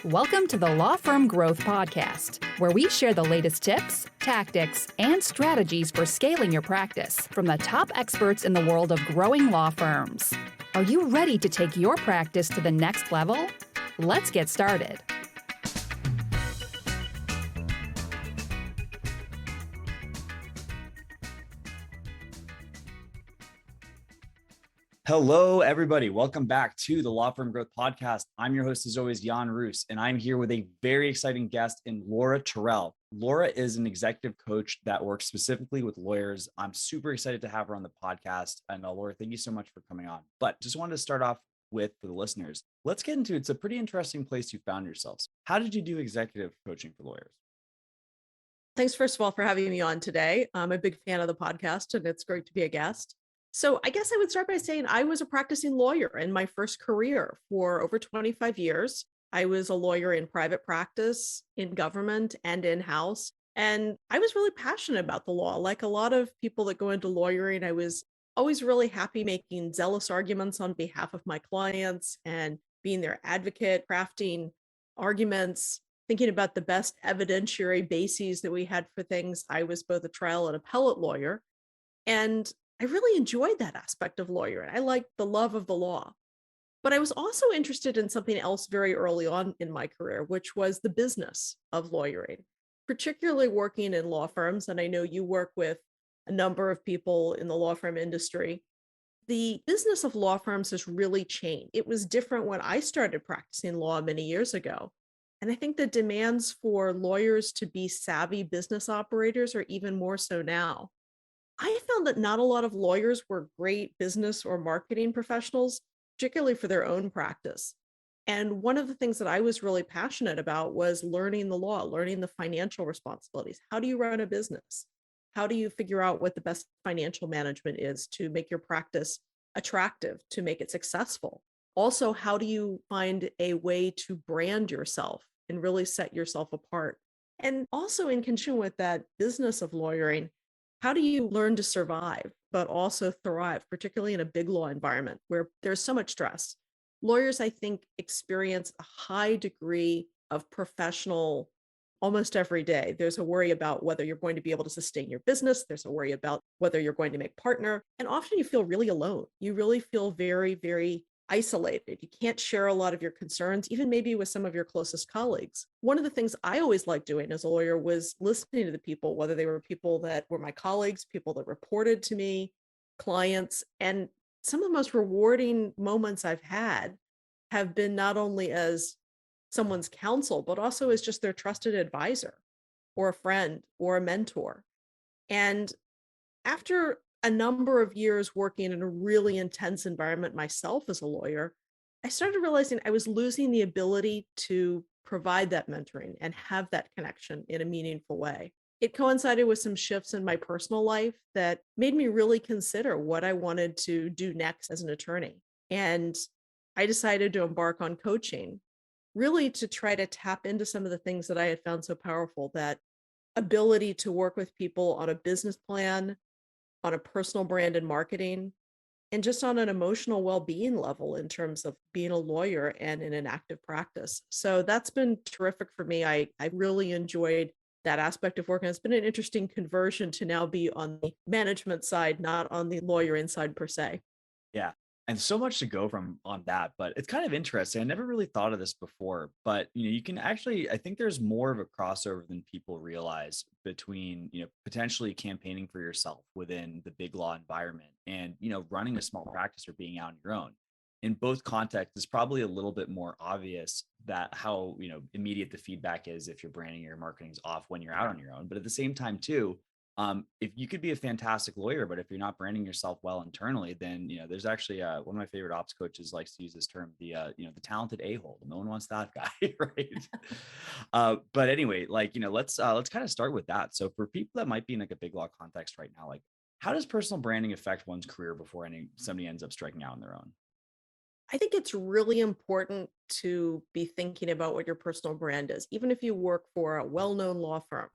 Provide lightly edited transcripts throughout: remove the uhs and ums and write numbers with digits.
Welcome to the Law Firm Growth Podcast, where we share the latest tips, tactics, and strategies for scaling your practice from the top experts in the world of growing law firms. Are you ready to take your practice to the next level? Let's get started. Hello, everybody. Welcome back to the Law Firm Growth Podcast. I'm your host, as always, Jan Roos, and I'm here with a very exciting guest in Laura Terrell. Laura is an executive coach that works specifically with lawyers. I'm super excited to have her on the podcast. And Laura, thank you so much for coming on. But just wanted to start off with, for the listeners, let's get into it. It's a pretty interesting place you found yourselves. How did you do executive coaching for lawyers? Thanks, first of all, for having me on today. I'm a big fan of the podcast, and it's great to be a guest. So I guess I would start by saying I was a practicing lawyer in my first career for over 25 years. I was a lawyer in private practice, in government, and in-house. And I was really passionate about the law. Like a lot of people that go into lawyering, I was always really happy making zealous arguments on behalf of my clients and being their advocate, crafting arguments, thinking about the best evidentiary bases that we had for things. I was both a trial and appellate lawyer. And I really enjoyed that aspect of lawyering. I liked the love of the law. But I was also interested in something else very early on in my career, which was the business of lawyering, particularly working in law firms. And I know you work with a number of people in the law firm industry. The business of law firms has really changed. It was different when I started practicing law many years ago. And I think the demands for lawyers to be savvy business operators are even more so now. I found that not a lot of lawyers were great business or marketing professionals, particularly for their own practice. And one of the things that I was really passionate about was learning the law, learning the financial responsibilities. How do you run a business? How do you figure out what the best financial management is to make your practice attractive, to make it successful? Also, how do you find a way to brand yourself and really set yourself apart? And also in conjunction with that business of lawyering, how do you learn to survive, but also thrive, particularly in a big law environment where there's so much stress? Lawyers, I think, experience a high degree of professional almost every day. There's a worry about whether you're going to be able to sustain your business. There's a worry about whether you're going to make partner. And often you feel really alone. You really feel very, very isolated. You can't share a lot of your concerns, even maybe with some of your closest colleagues. One of the things I always liked doing as a lawyer was listening to the people, whether they were people that were my colleagues, people that reported to me, clients. And some of the most rewarding moments I've had have been not only as someone's counsel, but also as just their trusted advisor or a friend or a mentor. And after a number of years working in a really intense environment myself as a lawyer, I started realizing I was losing the ability to provide that mentoring and have that connection in a meaningful way. It coincided with some shifts in my personal life that made me really consider what I wanted to do next as an attorney. And I decided to embark on coaching, really to try to tap into some of the things that I had found so powerful, that ability to work with people on a business plan, on a personal brand and marketing, and just on an emotional well-being level in terms of being a lawyer and in an active practice. So that's been terrific for me. I really enjoyed that aspect of work. And it's been an interesting conversion to now be on the management side, not on the lawyering side per se. Yeah. And so much to go from on that, but it's kind of interesting. I never really thought of this before, but you can actually, I think there's more of a crossover than people realize between, potentially campaigning for yourself within the big law environment and, running a small practice or being out on your own. In both contexts, it's probably a little bit more obvious that how, immediate the feedback is if your branding or your marketing's off when you're out on your own. But at the same time too, if you could be a fantastic lawyer, but if you're not branding yourself well internally, then, there's actually one of my favorite ops coaches likes to use this term, the talented a-hole. No one wants that guy, right? But anyway, let's kind of start with that. So for people that might be in like a big law context right now, like how does personal branding affect one's career before somebody ends up striking out on their own? I think it's really important to be thinking about what your personal brand is, even if you work for a well-known law firm,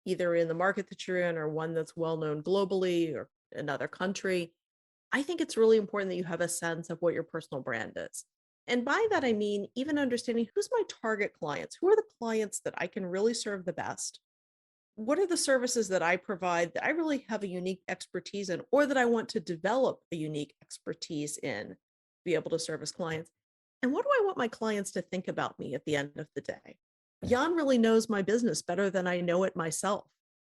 either in the market that you're in or one that's well-known globally or another country. I think it's really important that you have a sense of what your personal brand is. And by that, I mean, even understanding who's my target clients, who are the clients that I can really serve the best? What are the services that I provide that I really have a unique expertise in, or that I want to develop a unique expertise in, be able to service clients? And what do I want my clients to think about me at the end of the day? Jan really knows my business better than I know it myself.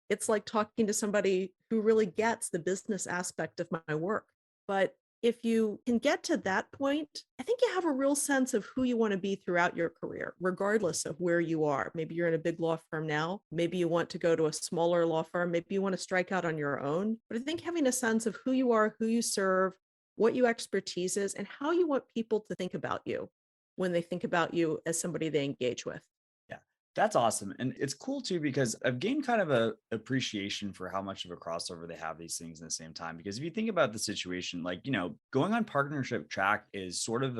It's like talking to somebody who really gets the business aspect of my work. But if you can get to that point, I think you have a real sense of who you want to be throughout your career, regardless of where you are. Maybe you're in a big law firm now. Maybe you want to go to a smaller law firm. Maybe you want to strike out on your own. But I think having a sense of who you are, who you serve, what your expertise is, and how you want people to think about you when they think about you as somebody they engage with. Yeah, that's awesome. And it's cool too, because I've gained kind of a appreciation for how much of a crossover they have these things in the same time. Because if you think about the situation, like, going on partnership track is sort of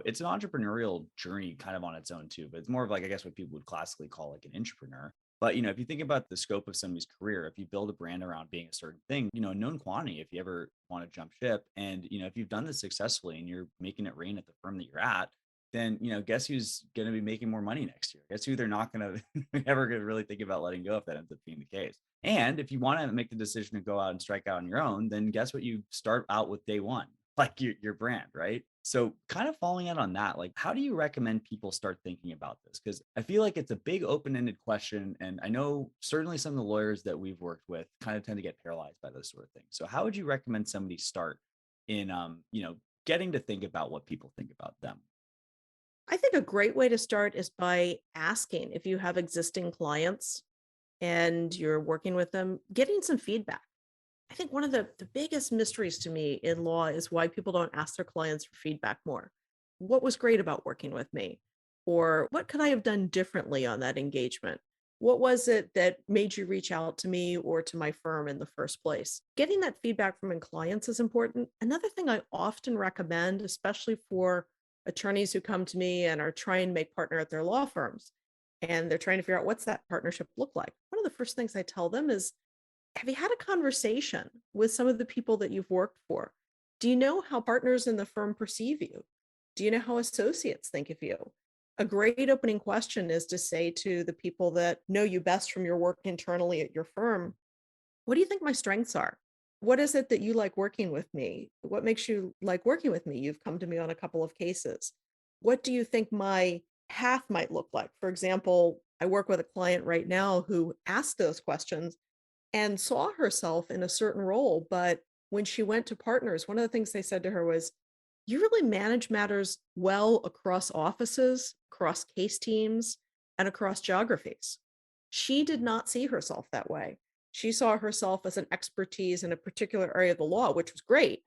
it's an entrepreneurial journey kind of on its own too, but it's more of like, I guess what people would classically call like an entrepreneur. But, if you think about the scope of somebody's career, if you build a brand around being a certain thing, known quantity, if you ever want to jump ship and, if you've done this successfully and you're making it rain at the firm that you're at, then guess who's going to be making more money next year? Guess who they're not going to ever going to really think about letting go if that ends up being the case. And if you want to make the decision to go out and strike out on your own, then guess what? You start out with day one, like your brand, right? So kind of following out on that, like, how do you recommend people start thinking about this? Because I feel like it's a big open-ended question. And I know certainly some of the lawyers that we've worked with kind of tend to get paralyzed by those sort of things. So how would you recommend somebody start in, getting to think about what people think about them? I think a great way to start is by asking if you have existing clients and you're working with them, getting some feedback. I think one of the biggest mysteries to me in law is why people don't ask their clients for feedback more. What was great about working with me? Or what could I have done differently on that engagement? What was it that made you reach out to me or to my firm in the first place? Getting that feedback from clients is important. Another thing I often recommend, especially for attorneys who come to me and are trying to make partner at their law firms, and they're trying to figure out what's that partnership look like. One of the first things I tell them is, have you had a conversation with some of the people that you've worked for? Do you know how partners in the firm perceive you? Do you know how associates think of you? A great opening question is to say to the people that know you best from your work internally at your firm, what do you think my strengths are? What is it that you like working with me? What makes you like working with me? You've come to me on a couple of cases. What do you think my path might look like? For example, I work with a client right now who asked those questions and saw herself in a certain role. But when she went to partners, one of the things they said to her was, you really manage matters well across offices, across case teams, and across geographies. She did not see herself that way. She saw herself as an expertise in a particular area of the law, which was great,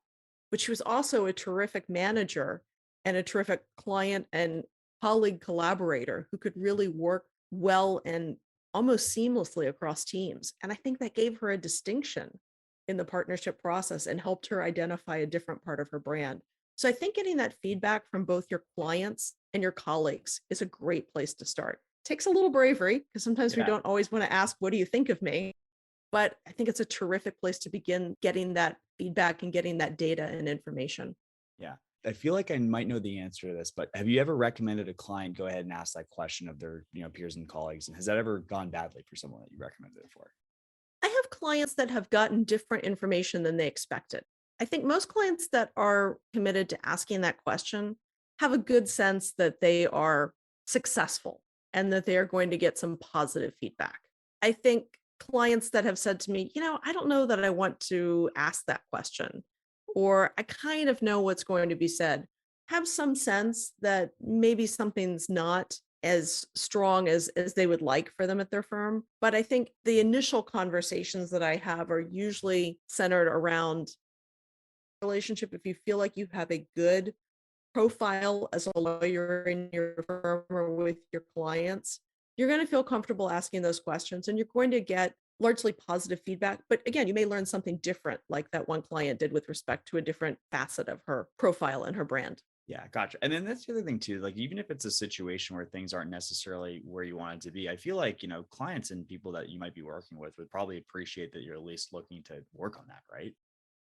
but she was also a terrific manager and a terrific client and colleague collaborator who could really work well and almost seamlessly across teams. And I think that gave her a distinction in the partnership process and helped her identify a different part of her brand. So I think getting that feedback from both your clients and your colleagues is a great place to start. Takes a little bravery because sometimes we Yeah. don't always want to ask, what do you think of me? But I think it's a terrific place to begin getting that feedback and getting that data and information. Yeah. I feel like I might know the answer to this, but have you ever recommended a client go ahead and ask that question of their, peers and colleagues? And has that ever gone badly for someone that you recommended it for? I have clients that have gotten different information than they expected. I think most clients that are committed to asking that question have a good sense that they are successful and that they are going to get some positive feedback. I think clients that have said to me, I don't know that I want to ask that question, or I kind of know what's going to be said, have some sense that maybe something's not as strong as they would like for them at their firm. But I think the initial conversations that I have are usually centered around relationship. If you feel like you have a good profile as a lawyer in your firm or with your clients, you're going to feel comfortable asking those questions and you're going to get largely positive feedback. But again, you may learn something different, like that one client did with respect to a different facet of her profile and her brand. Yeah, gotcha. And then that's the other thing too. Like, even if it's a situation where things aren't necessarily where you want it to be, I feel like, clients and people that you might be working with would probably appreciate that you're at least looking to work on that, right?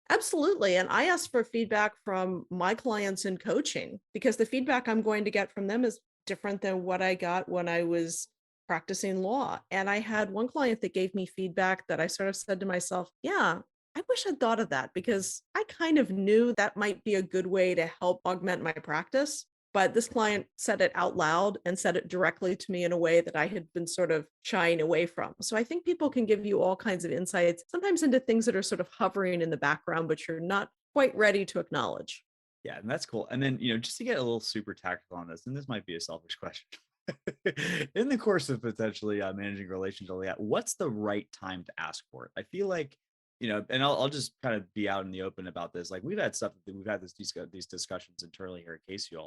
Absolutely. And I ask for feedback from my clients in coaching because the feedback I'm going to get from them is different than what I got when I was practicing law. And I had one client that gave me feedback that I sort of said to myself, yeah, I wish I'd thought of that because I kind of knew that might be a good way to help augment my practice. But this client said it out loud and said it directly to me in a way that I had been sort of shying away from. So I think people can give you all kinds of insights, sometimes into things that are sort of hovering in the background, but you're not quite ready to acknowledge. Yeah, and that's cool. And then, just to get a little super tactical on this, and this might be a selfish question. In the course of potentially managing relations, all that, what's the right time to ask for it? I feel like, and I'll just kind of be out in the open about this. Like we've had stuff that we've had these discussions internally here at Casey.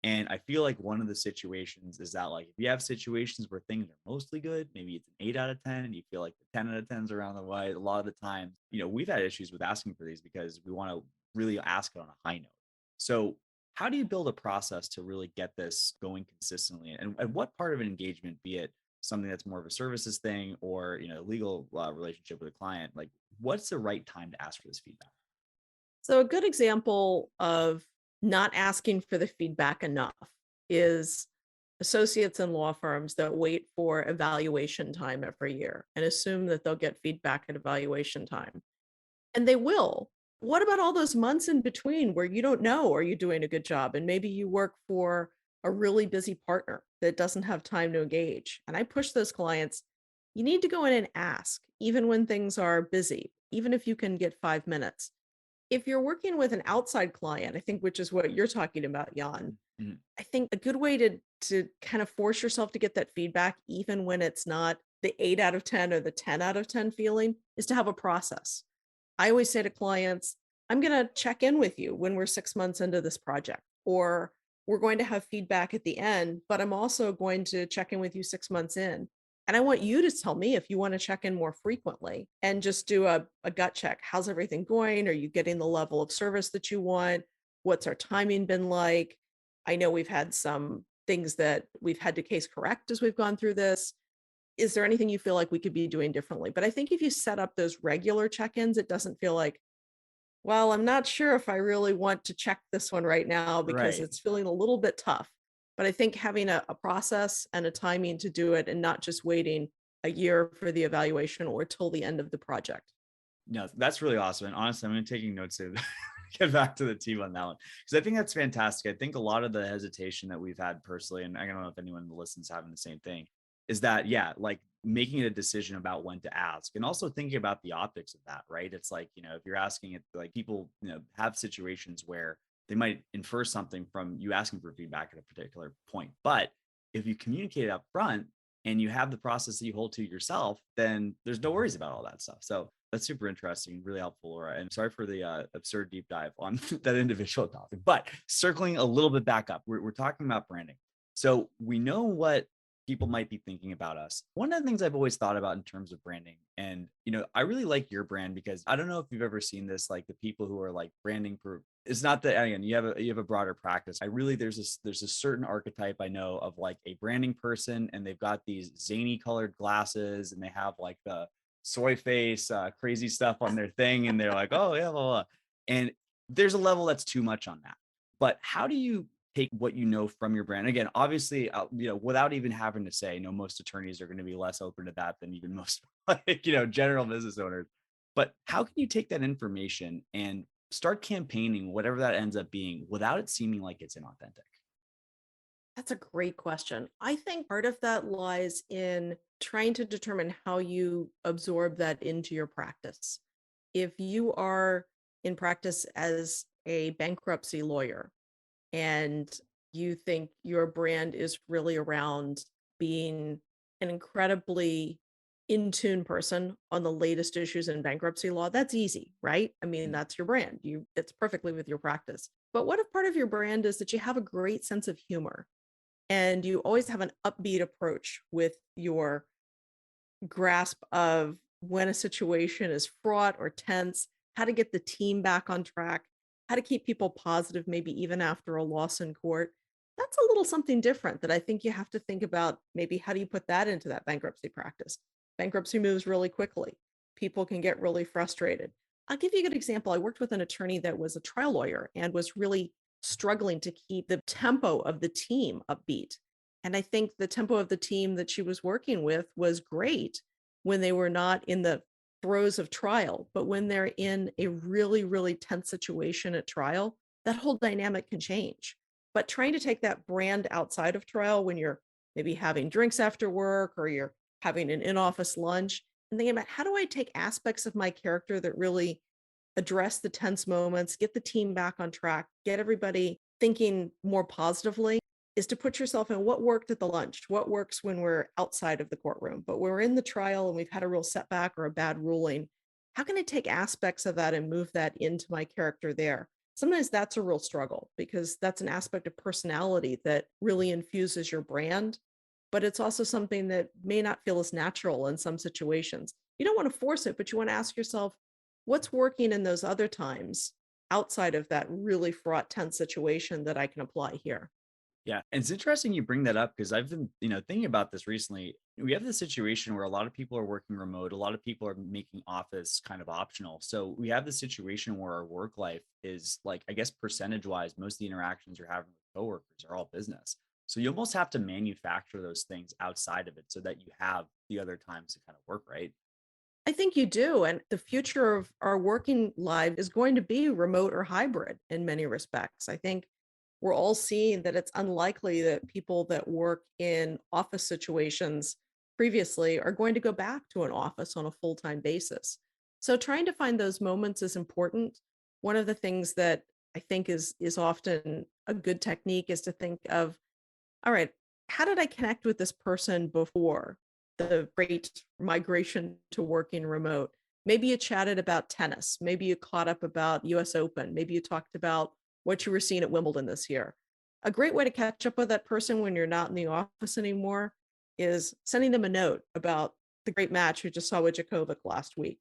And I feel like one of the situations is that, like, if you have situations where things are mostly good, maybe it's an 8 out of 10, and you feel like the 10 out of 10s around the way, a lot of the time, we've had issues with asking for these because we want to really ask it on a high note. So how do you build a process to really get this going consistently? And what part of an engagement, be it something that's more of a services thing or, legal relationship with a client, like what's the right time to ask for this feedback? So, a good example of not asking for the feedback enough is associates in law firms that wait for evaluation time every year and assume that they'll get feedback at evaluation time. And they will. What about all those months in between where you don't know, are you doing a good job? And maybe you work for a really busy partner that doesn't have time to engage. And I push those clients, you need to go in and ask, even when things are busy, even if you can get 5 minutes. If you're working with an outside client, I think, which is what you're talking about, Jan, Mhm. I think a good way to kind of force yourself to get that feedback, even when it's not the 8 out of 10 or the 10 out of 10 feeling, is to have a process. I always say to clients, I'm going to check in with you when we're 6 months into this project, or we're going to have feedback at the end, but I'm also going to check in with you 6 months in. And I want you to tell me if you want to check in more frequently and just do a gut check. How's everything going? Are you getting the level of service that you want? What's our timing been like? I know we've had some things that we've had to case correct as we've gone through this. Is there anything you feel like we could be doing differently? But I think if you set up those regular check-ins, it doesn't feel like, well, I'm not sure if I really want to check this one right now because Right. it's feeling a little bit tough. But I think having a process and a timing to do it and not just waiting a year for the evaluation or till the end of the project. No, that's really awesome. And honestly, I'm going to taking notes to get back to the team on that one because I think that's fantastic. I think a lot of the hesitation that we've had personally, and I don't know if anyone that listens having the same thing, is that yeah, like making a decision about when to ask, and also thinking about the optics of that. Right? It's like if you're asking it, like people have situations where they might infer something from you asking for feedback at a particular point, but if you communicate it up front and you have the process that you hold to yourself, then there's no worries about all that stuff. So that's super interesting, really helpful, Laura. And sorry for the absurd deep dive on that individual topic. But circling a little bit back up, we're talking about branding. So we know what people might be thinking about us. One of the things I've always thought about in terms of branding, and I really like your brand because I don't know if you've ever seen this, like the people who are like branding for. It's not that again, you have a broader practice. I really there's a certain archetype I know of like a branding person, and they've got these zany colored glasses, and they have like the soy face, crazy stuff on their thing, and they're like, oh yeah, blah, blah. And there's a level that's too much on that. But how do you take what you know from your brand? Again, obviously, without even having to say, most attorneys are going to be less open to that than even most like general business owners. But how can you take that information and start campaigning, whatever that ends up being, without it seeming like it's inauthentic? That's a great question. I think part of that lies in trying to determine how you absorb that into your practice. If you are in practice as a bankruptcy lawyer and you think your brand is really around being an incredibly in tune person on the latest issues in bankruptcy law, that's easy, right? I mean, that's your brand. It's perfectly with your practice. But what if part of your brand is that you have a great sense of humor and you always have an upbeat approach with your grasp of when a situation is fraught or tense, how to get the team back on track, how to keep people positive, maybe even after a loss in court. That's a little something different that I think you have to think about. Maybe how do you put that into that bankruptcy practice? Bankruptcy moves really quickly. People can get really frustrated. I'll give you a good example. I worked with an attorney that was a trial lawyer and was really struggling to keep the tempo of the team upbeat. And I think the tempo of the team that she was working with was great when they were not in the throes of trial, but when they're in a really, really tense situation at trial, that whole dynamic can change. But trying to take that brand outside of trial when you're maybe having drinks after work or you're having an in-office lunch and thinking about how do I take aspects of my character that really address the tense moments, get the team back on track, get everybody thinking more positively, is to put yourself in what worked at the lunch, what works when we're outside of the courtroom, but we're in the trial and we've had a real setback or a bad ruling. How can I take aspects of that and move that into my character there? Sometimes that's a real struggle because that's an aspect of personality that really infuses your brand, but it's also something that may not feel as natural in some situations. You don't want to force it, but you want to ask yourself, what's working in those other times outside of that really fraught, tense situation that I can apply here? Yeah, and it's interesting you bring that up because I've been, thinking about this recently. We have this situation where a lot of people are working remote, a lot of people are making office kind of optional. So we have the situation where our work life is like, I guess, percentage wise, most of the interactions you're having with coworkers are all business. So you almost have to manufacture those things outside of it so that you have the other times to kind of work, right? I think you do. And the future of our working life is going to be remote or hybrid in many respects. I think we're all seeing that it's unlikely that people that work in office situations previously are going to go back to an office on a full-time basis. So trying to find those moments is important. One of the things that I think is often a good technique is to think of, all right, how did I connect with this person before the great migration to working remote? Maybe you chatted about tennis. Maybe you caught up about US Open. Maybe you talked about what you were seeing at Wimbledon this year. A great way to catch up with that person when you're not in the office anymore is sending them a note about the great match you just saw with Djokovic last week,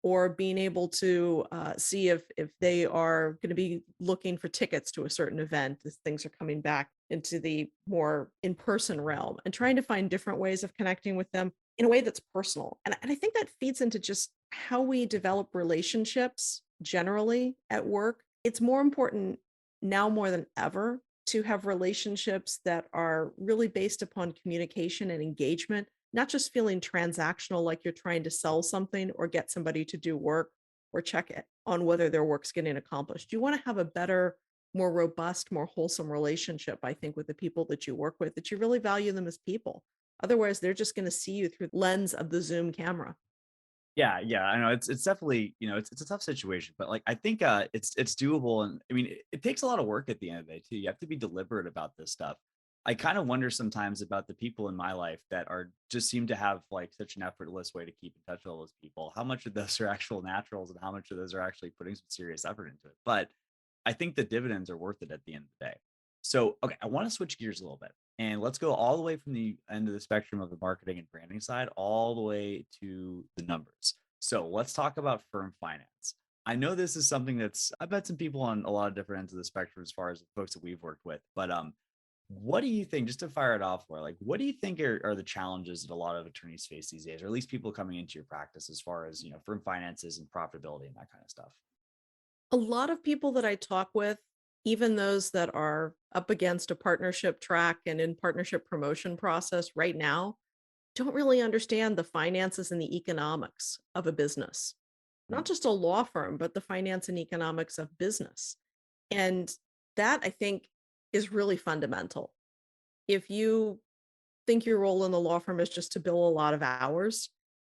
or being able to see if they are going to be looking for tickets to a certain event as things are coming back into the more in-person realm, and trying to find different ways of connecting with them in a way that's personal. And I think that feeds into just how we develop relationships generally at work. It's more important now more than ever to have relationships that are really based upon communication and engagement, not just feeling transactional like you're trying to sell something or get somebody to do work or check it on whether their work's getting accomplished. You want to have a better, more robust, more wholesome relationship, I think, with the people that you work with, that you really value them as people. Otherwise, they're just going to see you through the lens of the Zoom camera. Yeah, I know it's definitely, it's a tough situation, but like I think it's doable. And I mean, it takes a lot of work at the end of the day too. You have to be deliberate about this stuff. I kind of wonder sometimes about the people in my life that are just seem to have like such an effortless way to keep in touch with all those people. How much of those are actual naturals and how much of those are actually putting some serious effort into it. But I think the dividends are worth it at the end of the day. So, okay, I want to switch gears a little bit and let's go all the way from the end of the spectrum of the marketing and branding side all the way to the numbers. So, let's talk about firm finance. I know this is something that's I've met some people on a lot of different ends of the spectrum as far as the folks that we've worked with, but what do you think, just to fire it off, Laura, like what do you think are the challenges that a lot of attorneys face these days, or at least people coming into your practice as far as, firm finances and profitability and that kind of stuff? A lot of people that I talk with, even those that are up against a partnership track and in partnership promotion process right now, don't really understand the finances and the economics of a business, not just a law firm, but the finance and economics of business. And that I think is really fundamental. If you think your role in the law firm is just to bill a lot of hours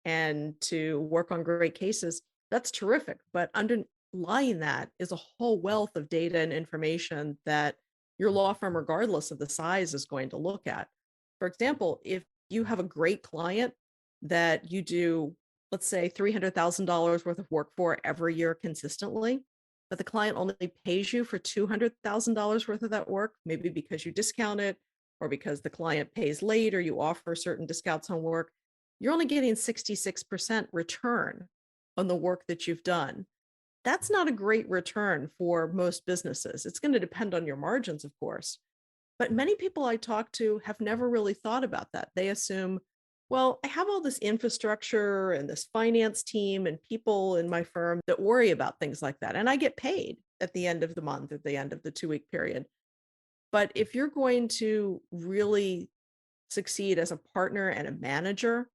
and to work on great cases, that's terrific. But underlying that is a whole wealth of data and information that your law firm, regardless of the size, is going to look at. For example, if you have a great client that you do, let's say, $300,000 worth of work for every year consistently, but the client only pays you for $200,000 worth of that work, maybe because you discount it or because the client pays late or you offer certain discounts on work, you're only getting 66% return on the work that you've done. That's not a great return for most businesses. It's going to depend on your margins, of course. But many people I talk to have never really thought about that. They assume Well, I have all this infrastructure and this finance team and people in my firm that worry about things like that. And I get paid at the end of the month, at the end of the 2 week period. But if you're going to really succeed as a partner and a manager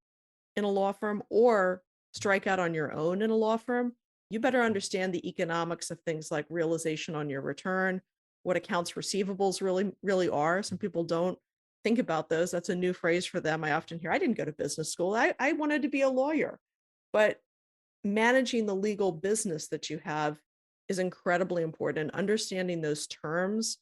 in a law firm or strike out on your own in a law firm, you better understand the economics of things like realization on your return, what accounts receivables really are. Some people don't think about those. That's a new phrase for them. I often hear, I didn't go to business school. I wanted to be a lawyer. But managing the legal business that you have is incredibly important. Understanding those terms,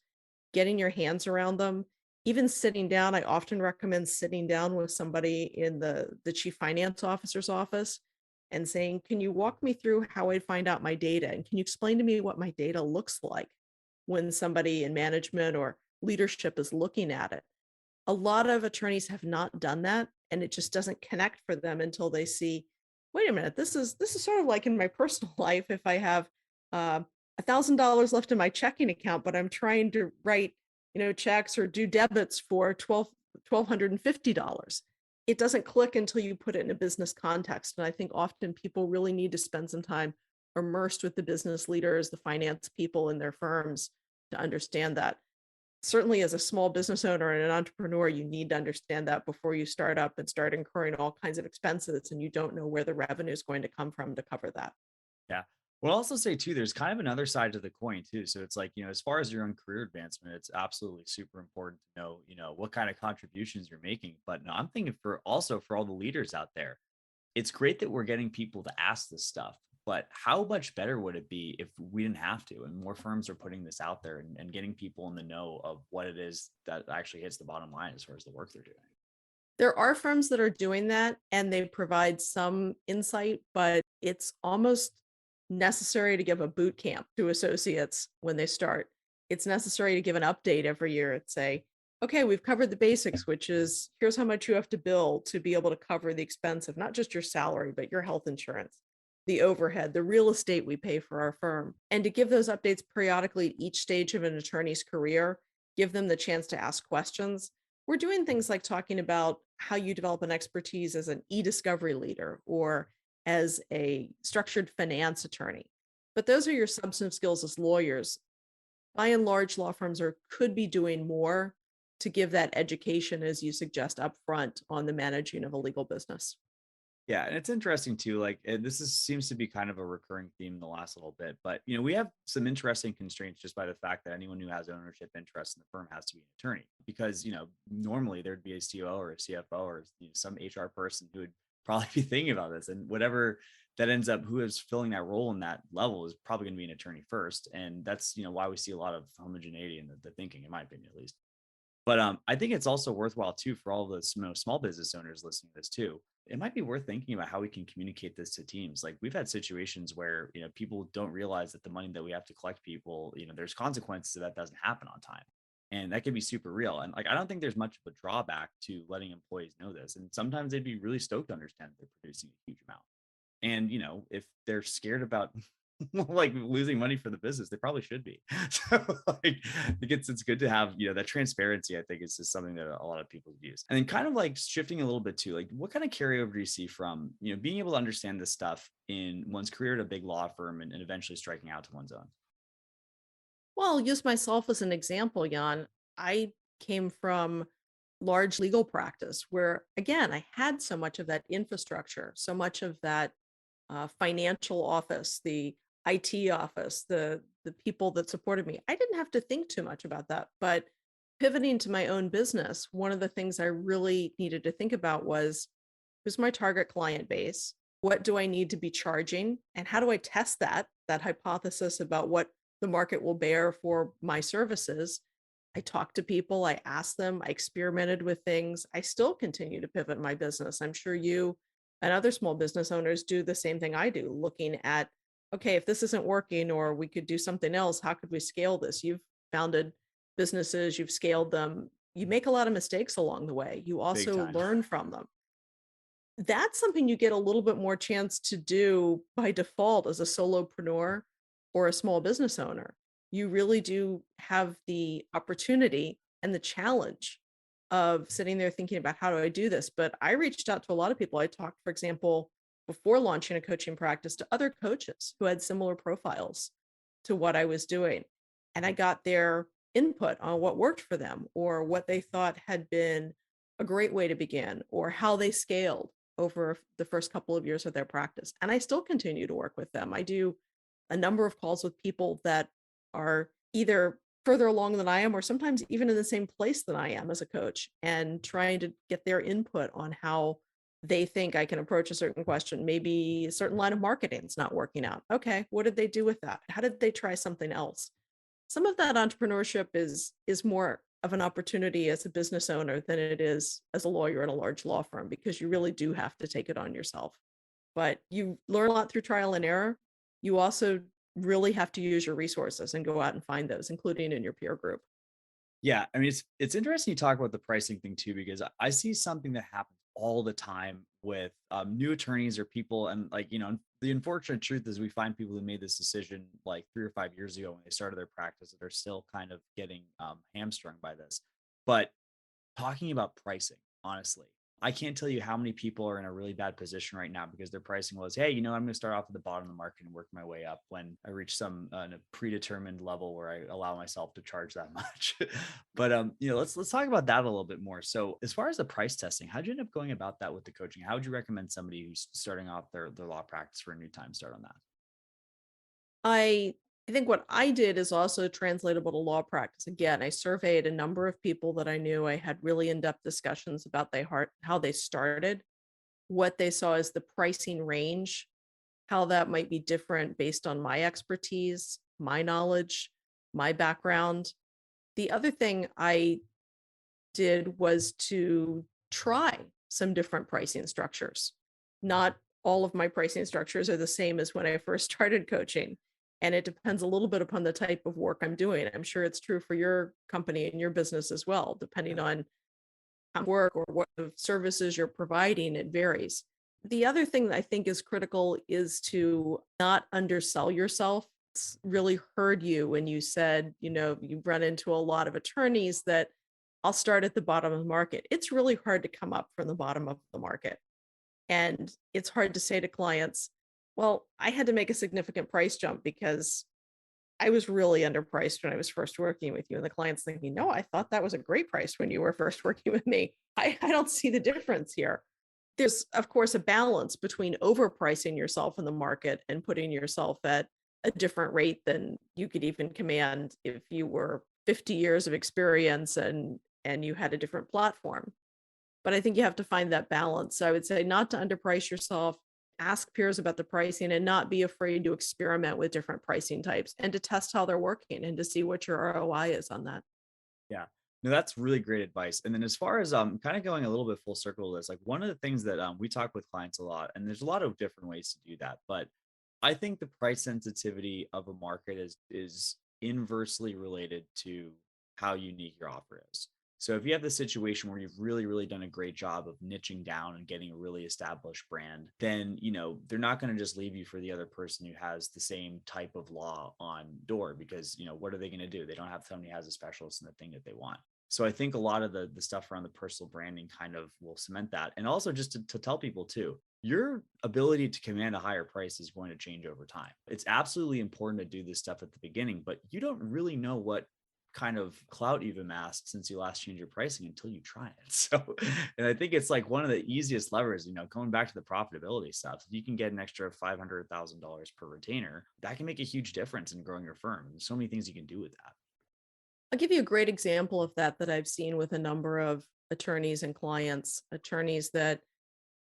getting your hands around them, even sitting down. I often recommend sitting down with somebody in the chief finance officer's office and saying, can you walk me through how I find out my data? And can you explain to me what my data looks like when somebody in management or leadership is looking at it? A lot of attorneys have not done that, and it just doesn't connect for them until they see, wait a minute, this is sort of like in my personal life. If I have $1,000 left in my checking account, but I'm trying to write, checks or do debits for $1,250. It doesn't click until you put it in a business context. And I think often people really need to spend some time immersed with the business leaders, the finance people in their firms to understand that. Certainly as a small business owner and an entrepreneur, you need to understand that before you start up and start incurring all kinds of expenses and you don't know where the revenue is going to come from to cover that. Yeah. Well, I'll also say too, there's kind of another side to the coin too. So it's like, as far as your own career advancement, it's absolutely super important to know, what kind of contributions you're making. But no, I'm thinking for also for all the leaders out there, it's great that we're getting people to ask this stuff, but how much better would it be if we didn't have to and more firms are putting this out there and getting people in the know of what it is that actually hits the bottom line as far as the work they're doing? There are firms that are doing that and they provide some insight, but it's almost necessary to give a boot camp to associates when they start. It's necessary to give an update every year and say, okay, we've covered the basics, which is here's how much you have to bill to be able to cover the expense of not just your salary, but your health insurance, the overhead, the real estate we pay for our firm. And to give those updates periodically at each stage of an attorney's career, give them the chance to ask questions. We're doing things like talking about how you develop an expertise as an e-discovery leader or as a structured finance attorney. But those are your substantive skills as lawyers. By and large, law firms could be doing more to give that education, as you suggest, upfront on the managing of a legal business. Yeah, and it's interesting too. Like seems to be kind of a recurring theme in the last little bit, but we have some interesting constraints just by the fact that anyone who has ownership interest in the firm has to be an attorney. Because normally there'd be a COO or a CFO or some HR person who would probably be thinking about this, and whatever that ends up, who is filling that role in that level is probably going to be an attorney first, and that's why we see a lot of homogeneity in the thinking, in my opinion, at least. But I think it's also worthwhile too for all the small business owners listening to this too. It might be worth thinking about how we can communicate this to teams. Like we've had situations where people don't realize that the money that we have to collect people, there's consequences if that doesn't happen on time, and that can be super real. And like I don't think there's much of a drawback to letting employees know this. And sometimes they'd be really stoked to understand that they're producing a huge amount. And if they're scared about like losing money for the business, they probably should be. So like I think it's good to have that transparency. I think it's just something that a lot of people use. And then kind of like shifting a little bit to like what kind of carryover do you see from being able to understand this stuff in one's career at a big law firm and eventually striking out to one's own? Well, I'll use myself as an example, Jan. I came from large legal practice where, again, I had so much of that infrastructure, so much of that financial office, the IT office, the people that supported me. I didn't have to think too much about that. But pivoting to my own business, one of the things I really needed to think about was who's my target client base? What do I need to be charging? And how do I test that hypothesis about what the market will bear for my services? I talked to people, I asked them, I experimented with things. I still continue to pivot my business. I'm sure you and other small business owners do the same thing I do, looking at, okay, if this isn't working or we could do something else, how could we scale this? You've founded businesses, you've scaled them. You make a lot of mistakes along the way. You Big also time. learn from them. That's something you get a little bit more chance to do by default as a solopreneur or a small business owner. You really do have the opportunity and the challenge of sitting there thinking about how do I do this? But I reached out to a lot of people. I talked, for example, before launching a coaching practice to other coaches who had similar profiles to what I was doing. And I got their input on what worked for them or what they thought had been a great way to begin or how they scaled over the first couple of years of their practice. And I still continue to work with them. I do a number of calls with people that are either further along than I am, or sometimes even in the same place than I am as a coach, and trying to get their input on how they think I can approach a certain question. Maybe a certain line of marketing is not working out. Okay, what did they do with that? How did they try something else? Some of that entrepreneurship is more of an opportunity as a business owner than it is as a lawyer in a large law firm, because you really do have to take it on yourself. But you learn a lot through trial and error. You also really have to use your resources and go out and find those, including in your peer group. Yeah, I mean, it's interesting you talk about the pricing thing too, because I see something that happens all the time with new attorneys or people, and like the unfortunate truth is we find people who made this decision like 3 or 5 years ago when they started their practice that are still kind of getting hamstrung by this. But talking about pricing, honestly, I can't tell you how many people are in a really bad position right now because their pricing was, hey, I'm going to start off at the bottom of the market and work my way up when I reach some a predetermined level where I allow myself to charge that much. But let's talk about that a little bit more. So as far as the price testing, how'd you end up going about that with the coaching? How would you recommend somebody who's starting off their law practice for a new time start on that? I think what I did is also translatable to law practice. Again, I surveyed a number of people that I knew. I had really in-depth discussions about how they started, what they saw as the pricing range, how that might be different based on my expertise, my knowledge, my background. The other thing I did was to try some different pricing structures. Not all of my pricing structures are the same as when I first started coaching. And it depends a little bit upon the type of work I'm doing. I'm sure it's true for your company and your business as well. Depending on how work or what the services you're providing, it varies. The other thing that I think is critical is to not undersell yourself. It's really heard you when you said, you run into a lot of attorneys that I'll start at the bottom of the market. It's really hard to come up from the bottom of the market. And it's hard to say to clients, well, I had to make a significant price jump because I was really underpriced when I was first working with you. And the client's thinking, no, I thought that was a great price when you were first working with me. I don't see the difference here. There's, of course, a balance between overpricing yourself in the market and putting yourself at a different rate than you could even command if you were 50 years of experience and you had a different platform. But I think you have to find that balance. So I would say not to underprice yourself, ask peers about the pricing, and not be afraid to experiment with different pricing types and to test how they're working and to see what your ROI is on that. Yeah. No, that's really great advice. And then as far as kind of going a little bit full circle with this, like one of the things that we talk with clients a lot, and there's a lot of different ways to do that, but I think the price sensitivity of a market is inversely related to how unique your offer is. So if you have the situation where you've really, really done a great job of niching down and getting a really established brand, then, they're not going to just leave you for the other person who has the same type of law on door because, what are they going to do? They don't have somebody who has a specialist in the thing that they want. So I think a lot of the stuff around the personal branding kind of will cement that. And also just to tell people too, your ability to command a higher price is going to change over time. It's absolutely important to do this stuff at the beginning, but you don't really know what kind of clout you've amassed since you last changed your pricing until you try it. So, and I think it's like one of the easiest levers, going back to the profitability stuff. If you can get an extra $500,000 per retainer, that can make a huge difference in growing your firm. There's so many things you can do with that. I'll give you a great example of that I've seen with a number of attorneys and clients, attorneys that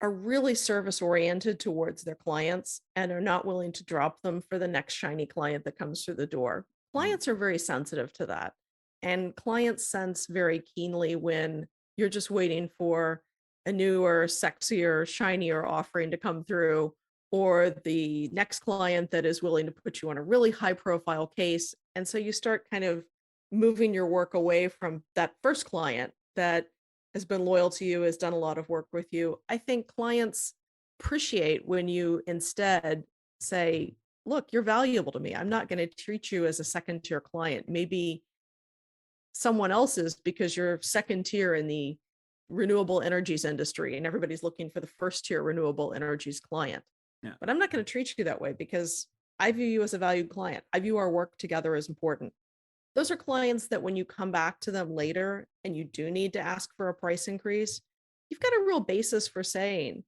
are really service oriented towards their clients and are not willing to drop them for the next shiny client that comes through the door. Clients are very sensitive to that. And clients sense very keenly when you're just waiting for a newer, sexier, shinier offering to come through, or the next client that is willing to put you on a really high profile case. And so you start kind of moving your work away from that first client that has been loyal to you, has done a lot of work with you. I think clients appreciate when you instead say, look, you're valuable to me. I'm not going to treat you as a second tier client. Maybe someone else's because you're second tier in the renewable energies industry and everybody's looking for the first tier renewable energies client. Yeah. But I'm not going to treat you that way because I view you as a valued client. I view our work together as important. Those are clients that when you come back to them later and you do need to ask for a price increase, you've got a real basis for saying,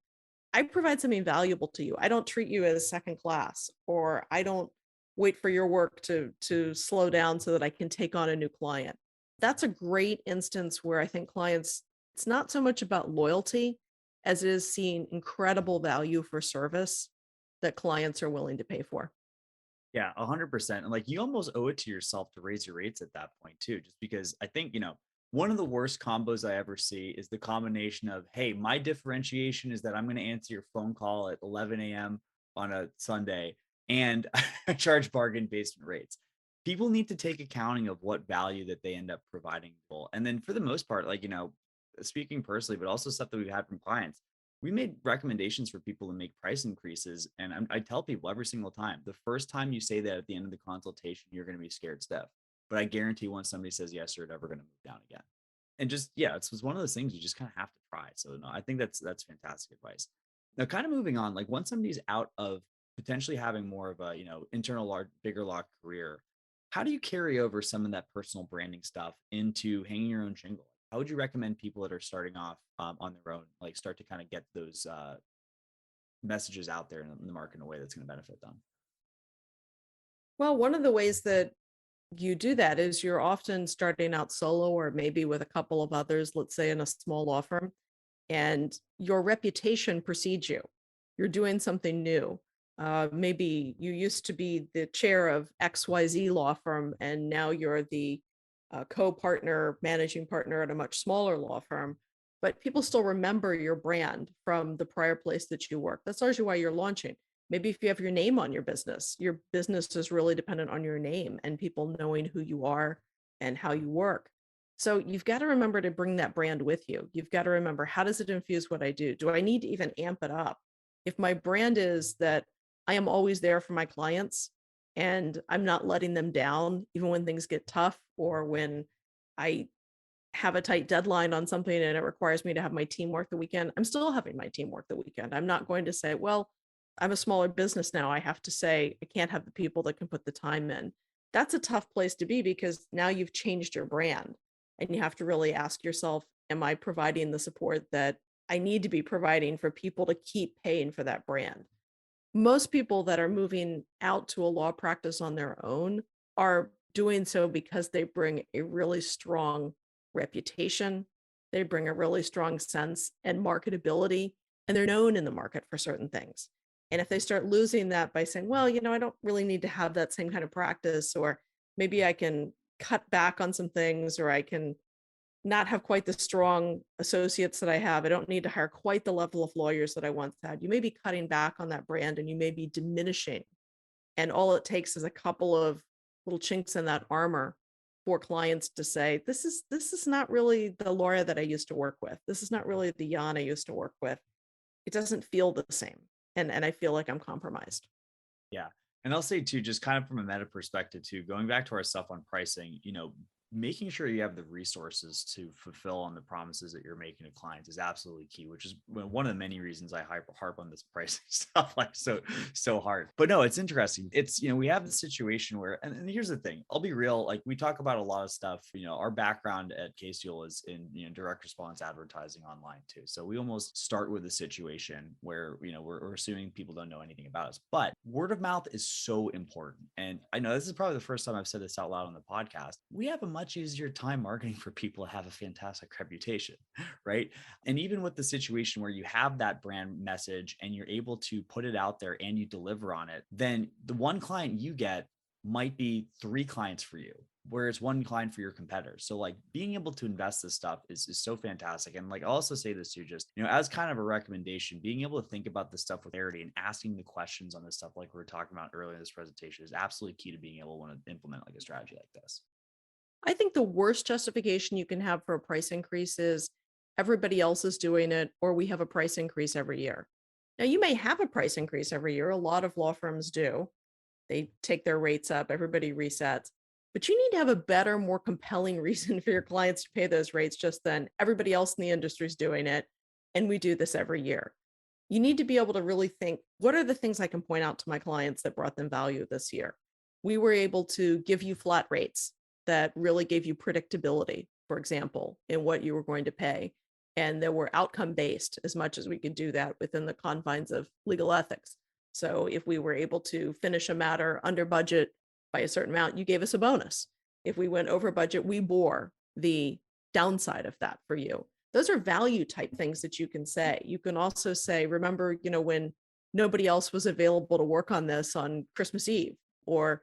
I provide something valuable to you. I don't treat you as second class, or I don't wait for your work to slow down so that I can take on a new client. That's a great instance where I think clients, it's not so much about loyalty as it is seeing incredible value for service that clients are willing to pay for. Yeah, 100%. And like you almost owe it to yourself to raise your rates at that point too, just because I think, one of the worst combos I ever see is the combination of, hey, my differentiation is that I'm going to answer your phone call at 11 a.m. on a Sunday and I charge bargain basement rates. People need to take accounting of what value that they end up providing people. And then for the most part, like, speaking personally, but also stuff that we've had from clients, we made recommendations for people to make price increases. And I tell people every single time, the first time you say that at the end of the consultation, you're going to be scared stiff. But I guarantee once somebody says yes, you're never going to move down again. And just, yeah, it's one of those things you just kind of have to try. So no, I think that's fantastic advice. Now, kind of moving on, like once somebody's out of potentially having more of a, internal large, bigger lock career, how do you carry over some of that personal branding stuff into hanging your own shingle? How would you recommend people that are starting off on their own, like start to kind of get those messages out there in the market in a way that's going to benefit them? Well, one of the ways that you do that is you're often starting out solo or maybe with a couple of others, let's say in a small law firm, and your reputation precedes you. You're doing something new. Maybe you used to be the chair of XYZ law firm, and now you're the co-partner, managing partner at a much smaller law firm. But people still remember your brand from the prior place that you worked. That's largely why you're launching. Maybe if you have your name on your business is really dependent on your name and people knowing who you are and how you work. So you've got to remember to bring that brand with you. You've got to remember, how does it infuse what I do? Do I need to even amp it up? If my brand is that I am always there for my clients and I'm not letting them down, even when things get tough or when I have a tight deadline on something and it requires me to have my team work the weekend, I'm still having my team work the weekend. I'm not going to say, well, I'm a smaller business now. I have to say, I can't have the people that can put the time in. That's a tough place to be because now you've changed your brand and you have to really ask yourself, am I providing the support that I need to be providing for people to keep paying for that brand? Most people that are moving out to a law practice on their own are doing so because they bring a really strong reputation. They bring a really strong sense and marketability, and they're known in the market for certain things. And if they start losing that by saying, well, I don't really need to have that same kind of practice, or maybe I can cut back on some things, or I can not have quite the strong associates that I have. I don't need to hire quite the level of lawyers that I once had. You may be cutting back on that brand and you may be diminishing. And all it takes is a couple of little chinks in that armor for clients to say, this is not really the Laura that I used to work with. This is not really the Jan I used to work with. It doesn't feel the same. And I feel like I'm compromised. Yeah. And I'll say too, just kind of from a meta perspective too, going back to our stuff on pricing, making sure you have the resources to fulfill on the promises that you're making to clients is absolutely key, which is one of the many reasons I harp on this pricing stuff like so hard. But no, it's interesting. It's, we have the situation where, and here's the thing, I'll be real, like we talk about a lot of stuff, our background at Case Fuel is in, direct response advertising online too. So we almost start with a situation where, we're assuming people don't know anything about us, but word of mouth is so important. And I know this is probably the first time I've said this out loud on the podcast. We have a much easier time marketing for people to have a fantastic reputation, right? And even with the situation where you have that brand message and you're able to put it out there and you deliver on it, then the one client you get might be 3 clients for you, whereas 1 client for your competitor. So like being able to invest this stuff is so fantastic. And like, I'll also say this too, just, as kind of a recommendation, being able to think about this stuff with clarity and asking the questions on this stuff, like we were talking about earlier in this presentation, is absolutely key to being able to want to implement like a strategy like this. I think the worst justification you can have for a price increase is everybody else is doing it, or we have a price increase every year. Now, you may have a price increase every year. A lot of law firms do. They take their rates up, everybody resets. but you need to have a better, more compelling reason for your clients to pay those rates just than everybody else in the industry is doing it. And we do this every year. You need to be able to really think, what are the things I can point out to my clients that brought them value this year? We were able to give you flat rates that really gave you predictability, for example, in what you were going to pay. And that were outcome based as much as we could do that within the confines of legal ethics. So if we were able to finish a matter under budget by a certain amount, you gave us a bonus. If we went over budget, we bore the downside of that for you. Those are value type things that you can say. You can also say, remember, when nobody else was available to work on this on Christmas Eve or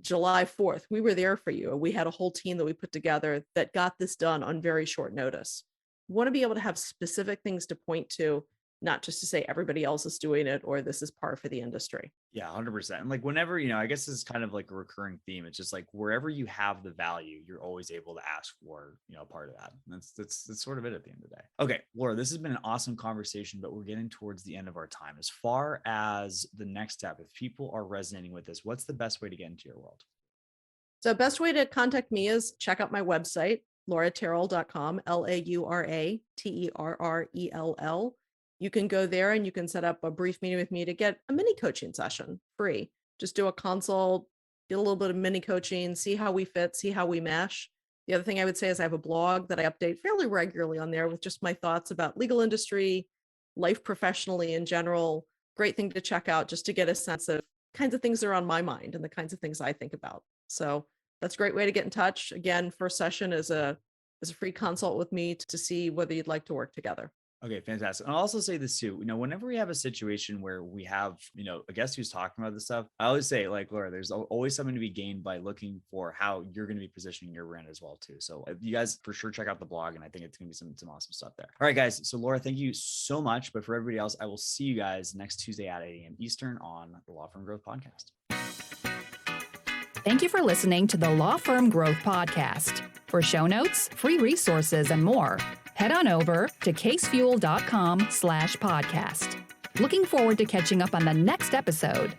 July 4th, we were there for you. We had a whole team that we put together that got this done on very short notice. You want to be able to have specific things to point to, not just to say everybody else is doing it or this is par for the industry. Yeah, 100%. And like whenever, I guess this is kind of like a recurring theme. It's just like wherever you have the value, you're always able to ask for, a part of that. And that's sort of it at the end of the day. Okay, Laura, this has been an awesome conversation, but we're getting towards the end of our time. As far as the next step, if people are resonating with this, what's the best way to get into your world? So best way to contact me is check out my website, lauraterrell.com, LauraTerrell. You can go there and you can set up a brief meeting with me to get a mini coaching session free. Just do a consult, get a little bit of mini coaching, see how we fit, see how we mesh. The other thing I would say is I have a blog that I update fairly regularly on there with just my thoughts about legal industry, life professionally in general. Great thing to check out just to get a sense of kinds of things that are on my mind and the kinds of things I think about. So that's a great way to get in touch. Again, first session is a free consult with me to see whether you'd like to work together. Okay, fantastic. And I'll also say this too, whenever we have a situation where we have, a guest who's talking about this stuff, I always say, like, Laura, there's always something to be gained by looking for how you're going to be positioning your brand as well too. So you guys for sure check out the blog, and I think it's going to be some awesome stuff there. All right, guys. So Laura, thank you so much. But for everybody else, I will see you guys next Tuesday at 8 a.m. Eastern on the Law Firm Growth Podcast. Thank you for listening to the Law Firm Growth Podcast. For show notes, free resources, and more, head on over to casefuel.com/podcast. Looking forward to catching up on the next episode.